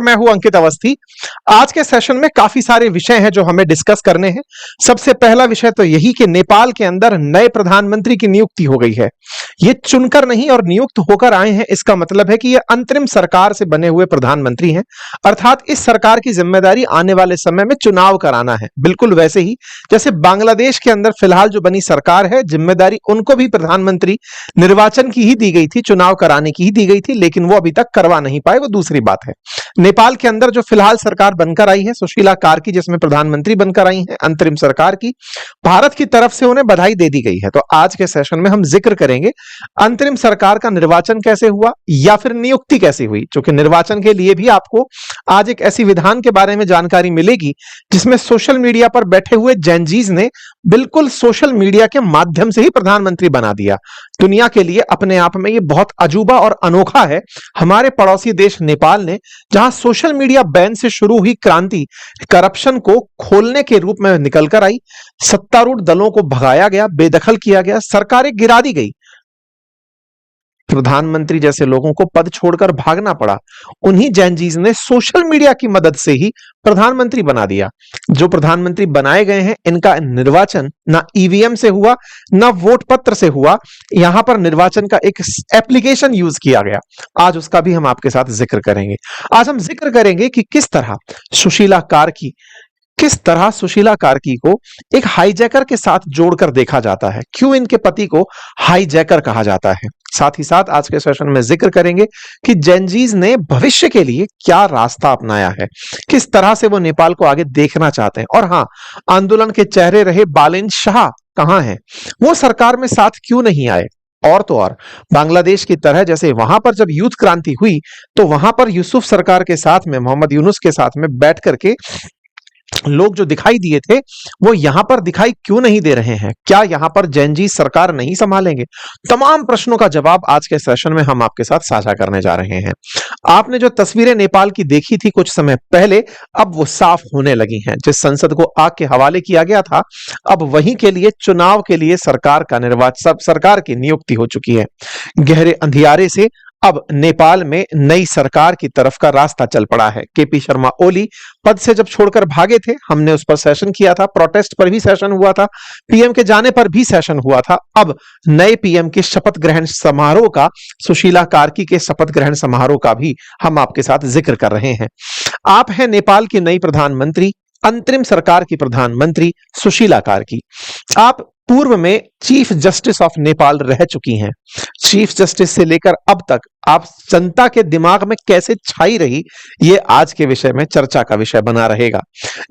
मैं हूं अंकित अवस्थी। आज के सेशन में काफी सारे विषय हैं जो हमें डिस्कस करने हैं। सबसे पहला विषय तो यही कि नेपाल के अंदर नए प्रधानमंत्री की नियुक्ति हो गई है। ये चुनकर नहीं और नियुक्त होकर आए हैं, इसका मतलब है कि ये अंतरिम सरकार से बने हुए प्रधानमंत्री हैं। अर्थात इस सरकार की जिम्मेदारी आने वाले समय में चुनाव कराना है। बिल्कुल वैसे ही जैसे बांग्लादेश के अंदर फिलहाल जो बनी सरकार है, जिम्मेदारी उनको भी प्रधानमंत्री निर्वाचन की ही दी गई थी, चुनाव कराने की ही दी गई थी, लेकिन वो अभी तक करवा नहीं पाए, वो दूसरी बात है। नेपाल के अंदर जो फिलहाल सरकार बनकर आई है, सुशीला कार्की जिसमें प्रधानमंत्री बनकर आई है अंतरिम सरकार की, भारत की तरफ से उन्हें बधाई दे दी गई है। तो आज के सेशन में हम जिक्र करेंगे अंतरिम सरकार का निर्वाचन कैसे हुआ या फिर नियुक्ति कैसे हुई, क्योंकि निर्वाचन के लिए भी आपको आज एक ऐसी विधान के बारे में जानकारी मिलेगी जिसमें सोशल मीडिया पर बैठे हुए जेनजीज ने बिल्कुल सोशल मीडिया के माध्यम से ही प्रधानमंत्री बना दिया। दुनिया के लिए अपने आप में यह बहुत अजूबा और अनोखा है। हमारे पड़ोसी देश नेपाल ने, जहां सोशल मीडिया बैन से शुरू हुई क्रांति करप्शन को खोलने के रूप में निकलकर आई, सत्तारूढ़ दलों को भगाया गया, बेदखल किया गया, सरकारें गिरा दी गई, प्रधानमंत्री जैसे लोगों को पद छोड़कर भागना पड़ा, उन्हीं जेनजीज ने सोशल मीडिया की मदद से ही प्रधानमंत्री बना दिया। जो प्रधानमंत्री बनाए गए हैं, इनका निर्वाचन ना ईवीएम से हुआ ना वोट पत्र से हुआ, यहां पर निर्वाचन का एक एप्लीकेशन यूज किया गया। आज उसका भी हम आपके साथ जिक्र करेंगे। आज हम जिक्र करेंगे कि किस तरह सुशीला कार्की को एक हाईजैकर के साथ जोड़कर देखा जाता है, क्यों इनके पति को हाईजैकर कहा जाता है। साथ ही साथ आज के सेशन में जिक्र करेंगे कि जेनजीज ने भविष्य के लिए क्या रास्ता अपनाया है, किस तरह से वो नेपाल को आगे देखना चाहते हैं। और हां, आंदोलन के चेहरे रहे बालेन शाह कहां हैं, वो सरकार में साथ क्यों नहीं आए। और तो और बांग्लादेश की तरह जैसे वहां पर जब यूथ क्रांति हुई तो वहां पर यूसुफ सरकार के साथ में, मोहम्मद यूनुस के साथ में बैठ करके लोग जो दिखाई दिए थे, वो यहां पर दिखाई क्यों नहीं दे रहे हैं। क्या यहां पर जेनजी सरकार नहीं संभालेंगे? तमाम प्रश्नों का जवाब आज के सेशन में हम आपके साथ साझा करने जा रहे हैं। आपने जो तस्वीरें नेपाल की देखी थी कुछ समय पहले, अब वो साफ होने लगी हैं। जिस संसद को आग के हवाले किया गया था, अब वहीं के लिए चुनाव के लिए सरकार की नियुक्ति हो चुकी है। गहरे अंधियारे से अब नेपाल में नई सरकार की तरफ का रास्ता चल पड़ा है। केपी शर्मा ओली पद से जब छोड़कर भागे थे, हमने उस पर सेशन किया था, प्रोटेस्ट पर भी सेशन हुआ था, पीएम के जाने पर भी सेशन हुआ था। अब नए पीएम के शपथ ग्रहण समारोह का, सुशीला कार्की के शपथ ग्रहण समारोह का भी हम आपके साथ जिक्र कर रहे हैं। आप हैं नेपाल की नई प्रधानमंत्री, अंतरिम सरकार की प्रधानमंत्री सुशीला कार्की। आप पूर्व में चीफ जस्टिस ऑफ नेपाल रह चुकी हैं। चीफ जस्टिस से लेकर अब तक आप जनता के दिमाग में कैसे छाई रही, ये आज के विषय में चर्चा का विषय बना रहेगा।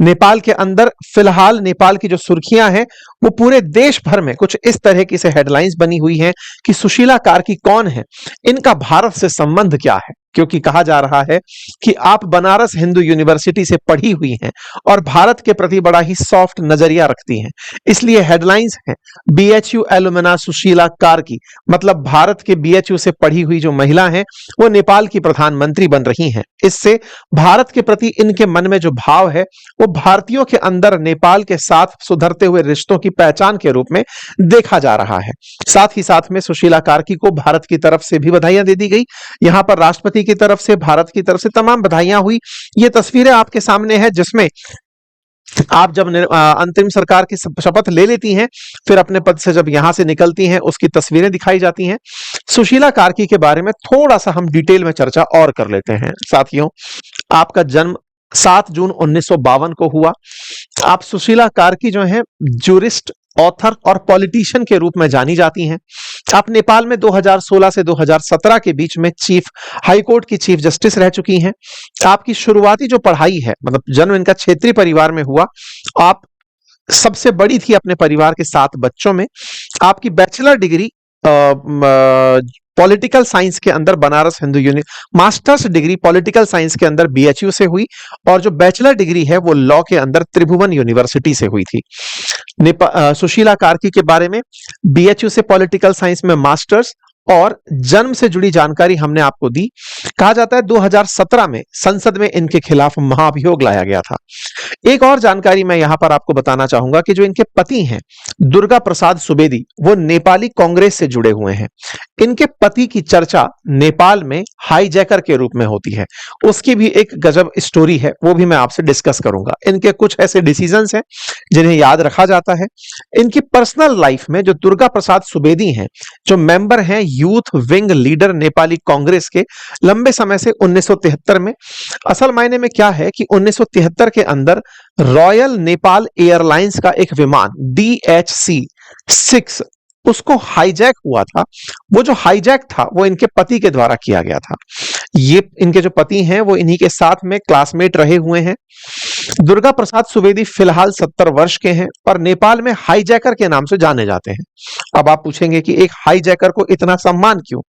नेपाल के अंदर फिलहाल नेपाल की जो सुर्खियां हैं, वो पूरे देश भर में कुछ इस तरह की से हेडलाइंस बनी हुई हैं कि सुशीला कार्की कौन है, इनका भारत से संबंध क्या है। क्योंकि कहा जा रहा है कि आप बनारस हिंदू यूनिवर्सिटी से पढ़ी हुई हैं और भारत के प्रति बड़ा ही सॉफ्ट नजरिया रखती हैं, इसलिए हेडलाइंस हैं बीएचयू एलुमना सुशीला कार्की, मतलब भारत के बीएचयू से पढ़ी हुई जो महिला हैं वो नेपाल की प्रधानमंत्री बन रही हैं। इससे भारत के प्रति इनके मन में जो भाव है, वो भारतीयों के अंदर नेपाल के साथ सुधरते हुए रिश्तों की पहचान के रूप में देखा जा रहा है। साथ ही साथ में सुशीला कार्की को भारत की तरफ से भी बधाइयां दे दी गई। यहां पर राष्ट्रपति की तरफ से, भारत की तरफ से तमाम बधाइयां हुई। ये तस्वीरें आपके सामने है जिसमें आप जब अंतरिम सरकार की शपथ ले लेती हैं, फिर अपने पद से जब यहां से निकलती हैं, उसकी तस्वीरें दिखाई जाती हैं। सुशीला कार्की के बारे में थोड़ा सा हम डिटेल में चर्चा और कर लेते हैं। साथियों, आपका जन्म 7 जून 1952 को हुआ। आप सुशीला कार्की जो हैं, जूरिस्ट, ऑथर और पॉलिटिशियन के रूप में जानी जाती हैं। आप नेपाल में 2016 से 2017 के बीच में हाई कोर्ट की चीफ जस्टिस रह चुकी हैं। आपकी शुरुआती जो पढ़ाई है, मतलब जन्म इनका क्षेत्रीय परिवार में हुआ, आप सबसे बड़ी थी अपने परिवार के 7 बच्चों में। आपकी बैचलर डिग्री पॉलिटिकल साइंस के अंदर Banaras Hindu masters degree political science के अंदर बीएचयू से हुई, और जो बैचलर डिग्री है वो लॉ के अंदर त्रिभुवन यूनिवर्सिटी से हुई थी। सुशीला कार्की के बारे में बीएचयू से पॉलिटिकल साइंस में मास्टर्स और जन्म से जुड़ी जानकारी हमने आपको दी। कहा जाता है 2017 में संसद में इनके खिलाफ महाभियोग लाया गया था। एक और जानकारी मैं यहां पर आपको बताना चाहूंगा कि जो इनके पति हैं दुर्गा प्रसाद सुवेदी, वो नेपाली कांग्रेस से जुड़े हुए हैं। इनके पति की चर्चा नेपाल में हाईजैकर के रूप में होती है। उसकी भी एक गजब स्टोरी है, वो भी मैं आपसे डिस्कस करूंगा। इनके कुछ ऐसे डिसीजंस हैं जिन्हें याद रखा जाता है। इनकी पर्सनल लाइफ में जो दुर्गा प्रसाद सुवेदी हैं, जो मेंबर हैं youth wing leader Nepali Congress के लंबे समय से 1973 में। असल मायने में क्या है कि 1973 के अंदर रॉयल नेपाल एयरलाइंस का एक विमान DHC-6 उसको हाईजैक हुआ था। वो जो हाईजैक था वो इनके पति के द्वारा किया गया था। ये इनके जो पति हैं वो इन्हीं के साथ में क्लासमेट रहे हुए हैं। दुर्गा प्रसाद सुवेदी फिलहाल 70 वर्ष के हैं और नेपाल में हाईजैकर के नाम से जाने जाते हैं। अब आप पूछेंगे कि एक हाईजैकर को इतना सम्मान क्यों?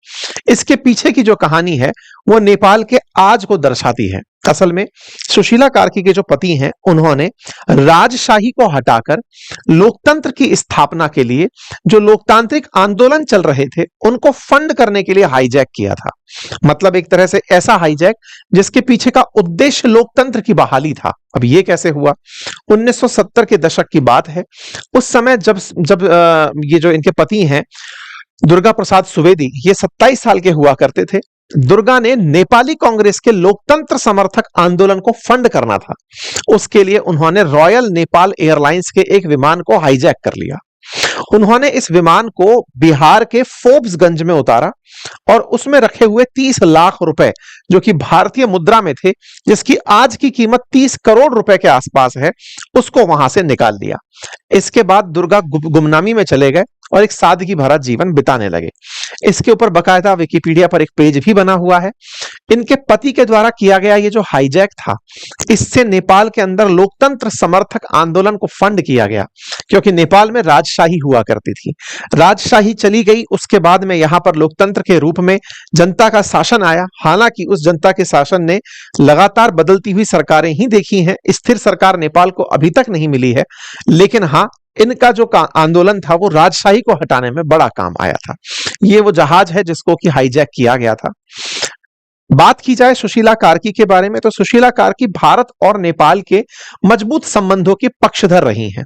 इसके पीछे की जो कहानी है वो नेपाल के आज को दर्शाती है। असल में सुशीला कार्की के जो पति हैं उन्होंने राजशाही को हटाकर लोकतंत्र की स्थापना के लिए जो लोकतांत्रिक आंदोलन चल रहे थे उनको फंड करने के लिए हाईजैक किया था। मतलब एक तरह से ऐसा हाईजैक जिसके पीछे का उद्देश्य लोकतंत्र की बहाली था। अब ये कैसे हुआ? 1970 के दशक की बात है। उस समय जब ये जो इनके पति हैं दुर्गा प्रसाद सुवेदी, ये 27 साल के हुआ करते थे। दुर्गा ने नेपाली कांग्रेस के लोकतंत्र समर्थक आंदोलन को फंड करना था। उसके लिए उन्होंने रॉयल नेपाल एयरलाइंस के एक विमान को हाईजैक कर लिया। उन्होंने इस विमान को बिहार के फोर्ब्सगंज में उतारा और उसमें रखे हुए 30 लाख रुपए जो कि भारतीय मुद्रा में थे, जिसकी आज की कीमत 30 करोड़ रुपए के आसपास है, उसको वहां से निकाल दिया। इसके बाद दुर्गा गुमनामी में चले गए और एक सादगी भरा जीवन बिताने लगे। इसके ऊपर बकायदा विकिपीडिया पर एक पेज भी बना हुआ है। इनके पति के द्वारा किया गया ये जो हाईजैक था, इससे नेपाल के अंदर लोकतंत्र समर्थक आंदोलन को फंड किया गया, क्योंकि नेपाल में राजशाही हुआ करती थी। राजशाही चली गई, उसके बाद में यहां पर लोकतंत्र के रूप में जनता का शासन आया। हालांकि उस जनता के शासन ने लगातार बदलती हुई सरकारें ही देखी हैं, स्थिर सरकार नेपाल को अभी तक नहीं मिली है। लेकिन हाँ, इनका जो आंदोलन था वो राजशाही को हटाने में बड़ा काम आया था। ये वो जहाज है जिसको कि हाईजैक किया गया था। बात की जाए सुशीला कार्की के बारे में, तो सुशीला कार्की भारत और नेपाल के मजबूत संबंधों की पक्षधर रही हैं।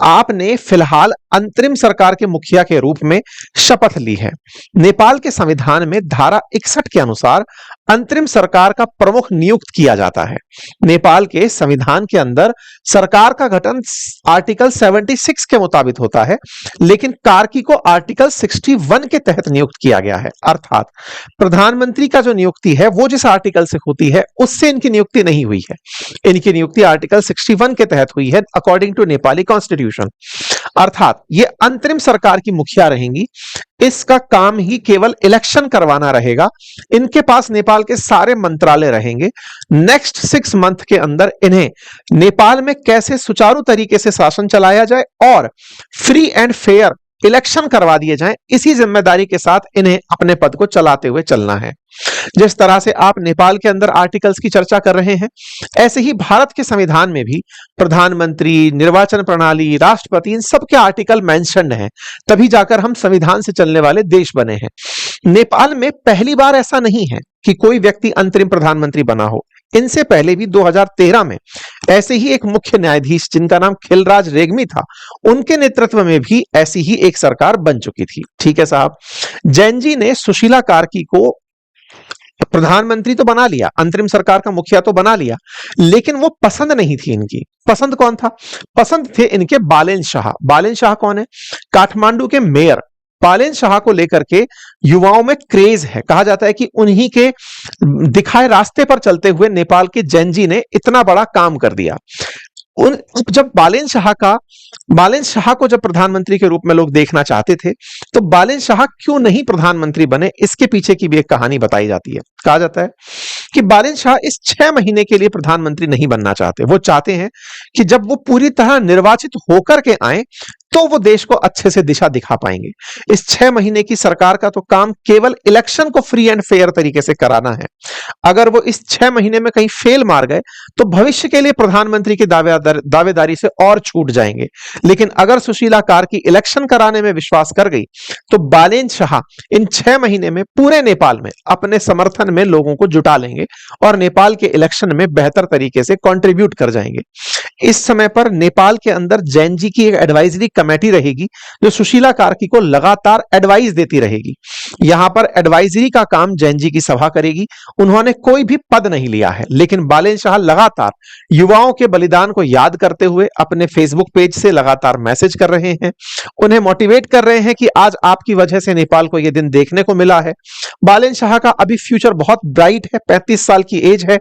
आपने फिलहाल अंतरिम सरकार के मुखिया के रूप में शपथ ली है। नेपाल के संविधान में धारा 61 के अनुसार अंतरिम सरकार का प्रमुख नियुक्त किया जाता है। नेपाल के संविधान के अंदर सरकार का गठन आर्टिकल 76 के मुताबिक होता है, लेकिन कार्की को आर्टिकल 61 के तहत नियुक्त किया गया है। अर्थात प्रधानमंत्री का जो नियुक्ति है वो जिस आर्टिकल से होती है उससे इनकी नियुक्ति नहीं हुई है। इनकी नियुक्ति आर्टिकल 61 के तहत हुई है अकॉर्डिंग टू नेपाली कॉन्स्टिट्यूशन। अर्थात ये अंतरिम सरकार की मुखिया रहेंगी। इसका काम ही केवल इलेक्शन करवाना रहेगा। इनके पास नेपाल के सारे मंत्रालय रहेंगे। नेक्स्ट 6 मंथ के अंदर इन्हें नेपाल में कैसे सुचारू तरीके से शासन चलाया जाए और फ्री एंड फेयर इलेक्शन करवा दिए जाएं, इसी जिम्मेदारी के साथ इन्हें अपने पद को चलाते हुए चलना है। जिस तरह से आप नेपाल के अंदर आर्टिकल्स की चर्चा कर रहे हैं, ऐसे ही भारत के संविधान में भी प्रधानमंत्री, निर्वाचन प्रणाली, राष्ट्रपति, इन सब के आर्टिकल मेंशन्ड हैं। तभी जाकर हम संविधान से चलने वाले देश बने हैं। नेपाल में पहली बार ऐसा नहीं है कि कोई व्यक्ति अंतरिम प्रधानमंत्री बना हो। इनसे पहले भी 2013 में ऐसे ही एक मुख्य न्यायाधीश जिनका नाम खिलराज रेग्मी था, उनके नेतृत्व में भी ऐसी ही एक सरकार बन चुकी थी। ठीक है साहब, जैन जी ने सुशीला कार्की को प्रधानमंत्री तो बना लिया, अंतरिम सरकार का मुखिया तो बना लिया, लेकिन वो पसंद नहीं थी इनकी। पसंद कौन था? पसंद थे इनके बालेन शाह। बालेन शाह कौन है? काठमांडू के मेयर। बालेन शाह को लेकर के युवाओं में क्रेज है। कहा जाता है कि उन्हीं के दिखाए रास्ते पर चलते हुए नेपाल के जैन जी ने इतना बड़ा काम कर दिया। जब बालेन शाह को जब प्रधानमंत्री के रूप में लोग देखना चाहते थे, तो बालेन शाह क्यों नहीं प्रधानमंत्री बने, इसके पीछे की भी एक कहानी बताई जाती है। कहा जाता है कि बालेन शाह इस 6 महीने के लिए प्रधानमंत्री नहीं बनना चाहते। वो चाहते हैं कि जब वो पूरी तरह निर्वाचित होकर के आए तो वो देश को अच्छे से दिशा दिखा पाएंगे। इस 6 महीने की सरकार का तो काम केवल इलेक्शन को फ्री एंड फेयर तरीके से कराना है। अगर वो इस 6 महीने में कहीं फेल मार गए तो भविष्य के लिए प्रधानमंत्री की दावेदारी से और छूट जाएंगे। लेकिन अगर सुशीला कार्की इलेक्शन कराने में विश्वास कर गई तो बालेन शाह इन 6 महीने में पूरे नेपाल में अपने समर्थन में लोगों को जुटा लेंगे और नेपाल के इलेक्शन में बेहतर तरीके से कंट्रीब्यूट कर जाएंगे। इस समय पर नेपाल के अंदर जैन जी की एक एडवाइजरी कमेटी रहेगी जो सुशीला कार्की को लगातार एडवाइस देती रहेगी। यहां पर एडवाइजरी का काम जैन जी की सभा करेगी। उन्होंने कोई भी पद नहीं लिया है, लेकिन बालेन शाह लगातार युवाओं के बलिदान को याद करते हुए अपने फेसबुक पेज से लगातार मैसेज कर रहे हैं, उन्हें मोटिवेट कर रहे हैं कि आज आपकी वजह से नेपाल को यह दिन देखने को मिला है। बालेन शाह का अभी फ्यूचर बहुत ब्राइट है, 35 साल की एज है,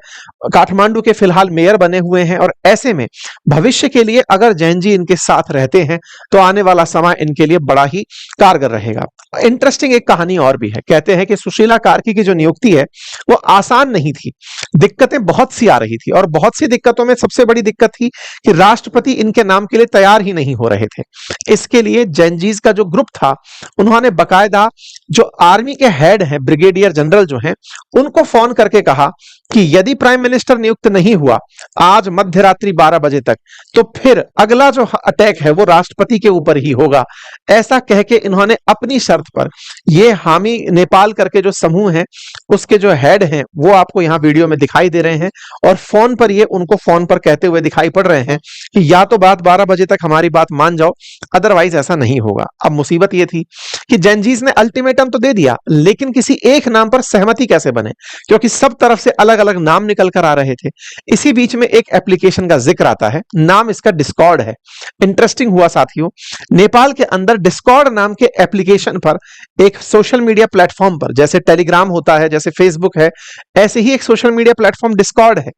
काठमांडू के फिलहाल मेयर बने हुए हैं और ऐसे में भविष्य के लिए अगर जैन जी इनके साथ रहते हैं तो आने वाला समय इनके लिए बड़ा ही कारगर रहेगा। इंटरेस्टिंग एक कहानी और भी है। कहते हैं कि सुशीला कार्की की जो नियुक्ति है वो आसान नहीं थी, दिक्कतें बहुत सी आ रही थी और बहुत सी दिक्कतों में सबसे बड़ी दिक्कत थी कि राष्ट्रपति इनके नाम के लिए तैयार ही नहीं हो रहे थे। इसके लिए जैनजीज का जो ग्रुप था उन्होंने बकायदा जो आर्मी के हेड हैं, ब्रिगेडियर जनरल जो हैं, उनको फोन करके कहा कि यदि प्राइम मिनिस्टर नियुक्त नहीं हुआ आज मध्य रात्रि 12 बजे तक तो फिर अगला जो अटैक है वो राष्ट्रपति के ऊपर ही होगा। ऐसा कह के इन्होंने अपनी शर्त पर ये हामी नेपाल करके जो समूह है उसके जो हेड हैं वो आपको यहां वीडियो में दिखाई दे रहे हैं और फोन पर ये उनको फोन पर कहते हुए दिखाई पड़ रहे हैं कि या तो बात 12 बजे तक हमारी बात मान जाओ, अदरवाइज ऐसा नहीं होगा। अब मुसीबत ये थी कि जैनजीज ने अल्टीमेटम तो दे दिया, लेकिन किसी एक नाम पर सहमति कैसे बने, क्योंकि सब तरफ से अलग अलग नाम निकल कर आ रहे थे। इसी बीच में एक एप्लीकेशन का जिक्र आता है, नाम इसका डिस्कॉर्ड है। इंटरेस्टिंग हुआ साथियों, नेपाल के अंदर डिस्कॉर्ड नाम के एप्लीकेशन पर एक सोशल मीडिया प्लेटफॉर्म पर, जैसे टेलीग्राम होता है, जैसे फेसबुक है, ऐसे ही एक सोशल मीडिया प्लेटफॉर्म डिस्कॉर्ड है।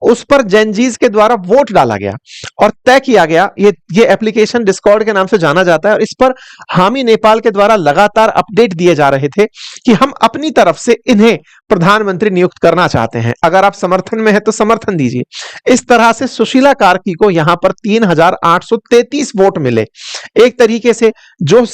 उस पर जैनजीज के द्वारा वोट डाला गया और तय किया गया, ये एप्लीकेशन डिस्कॉर्ड के नाम से जाना जाता है और इस पर हामी नेपाल के द्वारा लगातार अपडेट दिए जा रहे थे कि हम अपनी तरफ से इन्हें प्रधानमंत्री नियुक्त करना चाहते हैं, अगर आप समर्थन में हैं तो समर्थन दीजिए। इस तरह से सुशीला कार्की को यहां पर 3833 वोट मिले। एक तरीके से जो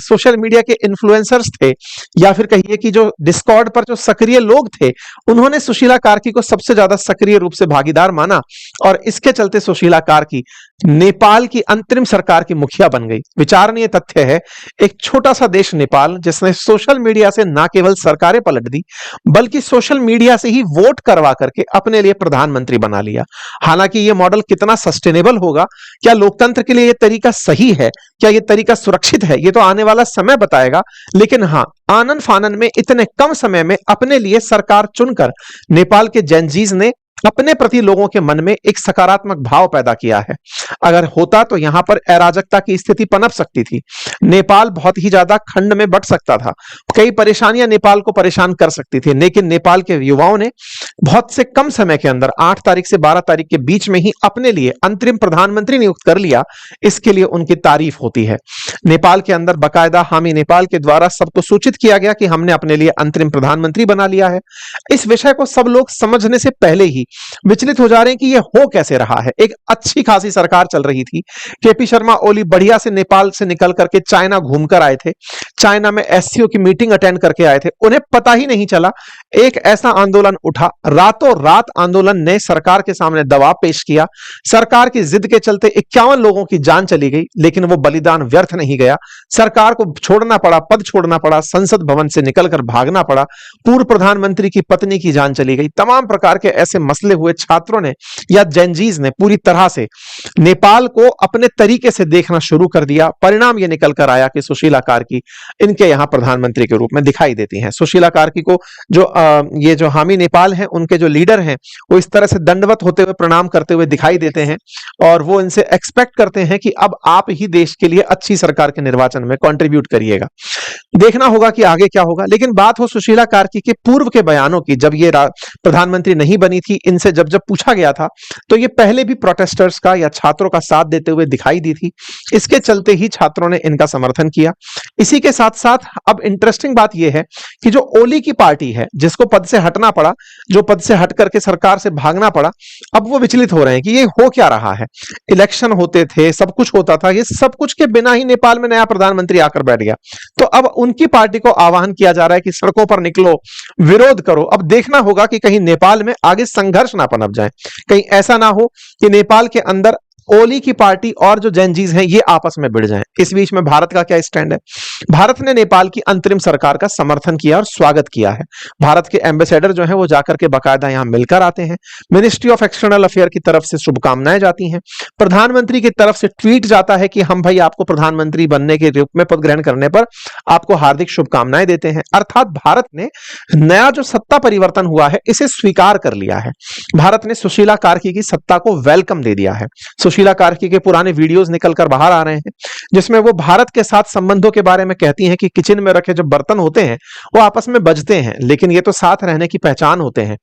सोशल मीडिया के इन्फ्लुएंसर्स थे या फिर कहिए कि जो डिस्कॉर्ड पर जो सक्रिय लोग थे, उन्होंने सुशीला कार्की को सबसे ज्यादा सक्रिय रूप से भागीदार माना और इसके चलते सुशीला कार्की नेपाल की अंतरिम सरकार की मुखिया बन गई। विचारणीय तथ्य है, एक छोटा सा देश नेपाल जिसने सोशल मीडिया से ना केवल सरकारें पलट दी बल्कि सोशल मीडिया से ही वोट करवा करके अपने लिए प्रधानमंत्री बना लिया। हालांकि यह मॉडल कितना सस्टेनेबल होगा, क्या लोकतंत्र के लिए यह तरीका सही है, क्या यह तरीका सुरक्षित है, यह तो आने वाला समय बताएगा। लेकिन हाँ, आनन फानन में इतने कम समय में अपने लिए सरकार चुनकर नेपाल के जैनजीज ने अपने प्रति लोगों के मन में एक सकारात्मक भाव पैदा किया है। अगर होता तो यहां पर अराजकता की स्थिति पनप सकती थी, नेपाल बहुत ही ज्यादा खंड में बंट सकता था, कई परेशानियां नेपाल को परेशान कर सकती थी। लेकिन नेपाल के युवाओं ने बहुत से कम समय के अंदर 8 तारीख से 12 तारीख के बीच में ही अपने लिए अंतरिम प्रधानमंत्री नियुक्त कर लिया। इसके लिए उनकी तारीफ होती है। नेपाल के अंदर बकायदा हामी नेपाल के द्वारा सबको सूचित किया गया कि हमने अपने लिए अंतरिम प्रधानमंत्री बना लिया है। इस विषय को सब लोग समझने से पहले ही विचलित हो जा रहे हैं कि यह हो कैसे रहा है। एक अच्छी खासी सरकार चल रही थी, केपी शर्मा ओली बढ़िया से नेपाल से निकल करके चाइना घूमकर आए थे, चाइना में एससीओ की मीटिंग अटेंड करके आए थे, उन्हें पता ही नहीं चला एक ऐसा आंदोलन उठा, रातों रात आंदोलन ने सरकार के सामने दबाव पेश किया, सरकार की जिद के चलते 51 लोगों की जान चली गई, लेकिन वो बलिदान व्यर्थ नहीं गया। सरकार को छोड़ना पड़ा, पद छोड़ना पड़ा, संसद भवन से निकलकर भागना पड़ा, पूर्व प्रधानमंत्री की पत्नी की जान चली गई। तमाम प्रकार के ऐसे मसले हुए। छात्रों ने या जैनजीज ने पूरी तरह से नेपाल को अपने तरीके से देखना शुरू कर दिया। परिणाम यह निकल कर आया कि सुशीला कार्की इनके यहां प्रधानमंत्री के रूप में दिखाई देती हैं। सुशीला कार्की को ये जो हामी नेपाल हैं, उनके जो लीडर हैं, वो इस तरह से दंडवत होते हुए प्रणाम करते हुए दिखाई देते हैं और वो इनसे एक्सपेक्ट करते हैं कि अब आप ही देश के लिए अच्छी सरकार के निर्वाचन में कंट्रीब्यूट करिएगा। देखना होगा कि आगे क्या होगा। लेकिन बात हो सुशीला कार्की के पूर्व के बयानों की, जब ये प्रधानमंत्री नहीं बनी थी, इनसे जब पूछा गया था तो ये पहले भी प्रोटेस्टर्स का या छात्रों का साथ देते हुए दिखाई दी थी। इसके चलते ही छात्रों ने इनका समर्थन किया। इसी के साथ साथ अब इंटरेस्टिंग बात यह है कि जो ओली की पार्टी है, जिसको पद से हटना पड़ा, जो पद से हट करके सरकार से भागना पड़ा, अब वो विचलित हो रहे हैं कि ये हो क्या रहा है। इलेक्शन होते थे, सब कुछ होता था, ये सब कुछ के बिना ही नेपाल में नया प्रधानमंत्री आकर बैठ गया। तो अब उनकी पार्टी को आह्वान किया जा रहा है कि सड़कों पर निकलो, विरोध करो। अब देखना होगा कि कहीं नेपाल में आगे संघर्ष ना पनप जाए, कहीं ऐसा ना हो कि नेपाल के अंदर ओली की पार्टी और जो जेनजीज हैं ये आपस में भिड़ जाएं। इस बीच में भारत का क्या स्टैंड है? भारत ने नेपाल की अंतरिम सरकार का समर्थन किया और स्वागत किया है। भारत के एम्बेसडर जो हैं वो जाकर के बाकायदा यहां मिलकर आते हैं। मिनिस्ट्री ऑफ एक्सटर्नल अफेयर की तरफ से शुभकामनाएं जाती हैं। प्रधानमंत्री की तरफ से ट्वीट जाता है कि हम भाई आपको प्रधानमंत्री बनने के रूप में पद ग्रहण करने पर आपको हार्दिक शुभकामनाएं देते हैं। अर्थात भारत ने नया जो सत्ता परिवर्तन हुआ है इसे स्वीकार कर लिया है। भारत ने सुशीला कार्की की सत्ता को वेलकम दे दिया है। सुशीला कार्की के पुराने वीडियोस निकलकर बाहर आ रहे हैं, जिसमें वो भारत के साथ संबंधों के बारे में कहती हैं कि किचन में रखे जो बर्तन होते हैं वो आपस में बजते हैं, लेकिन ये तो साथ रहने की पहचान होते हैं।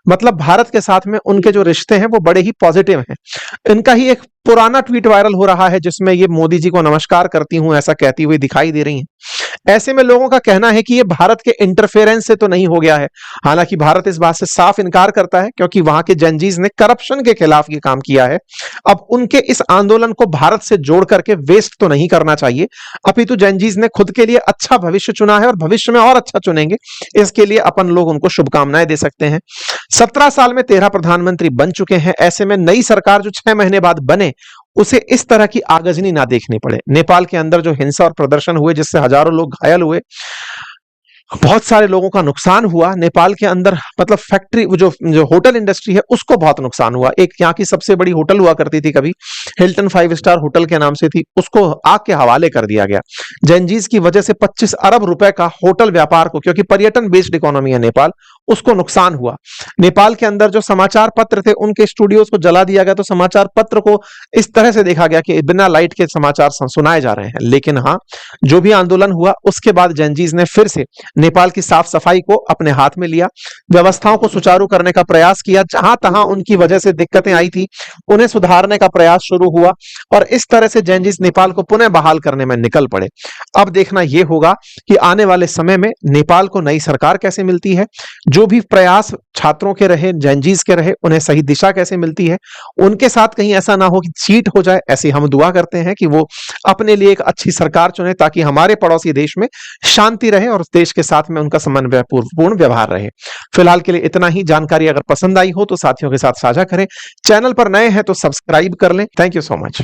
मतलब भारत के साथ में उनके जो रिश्ते हैं वो बड़े ही पॉजिटिव हैं। इनका ही एक पुराना ट्वीट वायरल हो रहा है जिसमें ये मोदी जी को नमस्कार करती हूं ऐसा कहती हुई दिखाई दे रही हैं। ऐसे में लोगों का कहना है कि ये भारत के इंटरफेरेंस से तो नहीं हो गया है। हालांकि भारत इस बात से साफ इनकार करता है, क्योंकि वहां के जेनजीज ने करप्शन के खिलाफ ये काम किया है। अब उनके इस आंदोलन को भारत से जोड़ करके वेस्ट तो नहीं करना चाहिए, अपितु जेनजीज ने खुद के लिए अच्छा भविष्य चुना है और भविष्य में और अच्छा चुनेंगे। इसके लिए अपन लोग उनको शुभकामनाएं दे सकते हैं। 17 साल में 13 प्रधानमंत्री बन चुके हैं। ऐसे में नई सरकार जो 6 महीने बाद बने उसे इस तरह की आगजनी ना देखनी पड़े। नेपाल के अंदर जो हिंसा और प्रदर्शन हुए जिससे हजारों लोग घायल हुए, बहुत सारे लोगों का नुकसान हुआ। नेपाल के अंदर मतलब फैक्ट्री जो होटल इंडस्ट्री है उसको बहुत नुकसान हुआ। एक यहाँ की सबसे बड़ी होटल हुआ करती थी कभी, हिल्टन 5 स्टार होटल के नाम से थी, उसको आग के हवाले कर दिया गया। जेनजीज की वजह से 25 अरब रुपए का होटल व्यापार को, क्योंकि पर्यटन बेस्ड इकोनॉमी है नेपाल, उसको नुकसान हुआ। नेपाल के अंदर जो समाचार पत्र थे उनके स्टूडियोज को जला दिया गया। तो समाचार पत्र को इस तरह से देखा गया कि बिना लाइट के समाचार सुनाए जा रहे हैं। लेकिन हाँ, जो भी आंदोलन हुआ उसके बाद जेनजीज ने फिर से नेपाल की साफ सफाई को अपने हाथ में लिया, व्यवस्थाओं को सुचारू करने का प्रयास किया। जहां तहां उनकी वजह से दिक्कतें आई थी उन्हें सुधारने का प्रयास शुरू हुआ और इस तरह से जेनजीज नेपाल को पुनः बहाल करने में निकल पड़े। अब देखना यह होगा कि आने वाले समय में नेपाल को नई सरकार कैसे मिलती है, जो भी प्रयास छात्रों के रहे, जेनजीज के रहे, उन्हें सही दिशा कैसे मिलती है। उनके साथ कहीं ऐसा ना हो कि चीट हो जाए। ऐसी हम दुआ करते हैं कि वो अपने लिए एक अच्छी सरकार चुने ताकि हमारे पड़ोसी देश में शांति रहे और देश के साथ में उनका समन्वयपूर्ण व्यवहार रहे। फिलहाल के लिए इतना ही। जानकारी अगर पसंद आई हो तो साथियों के साथ साझा करें। चैनल पर नए हैं तो सब्सक्राइब कर लें। Thank you so much.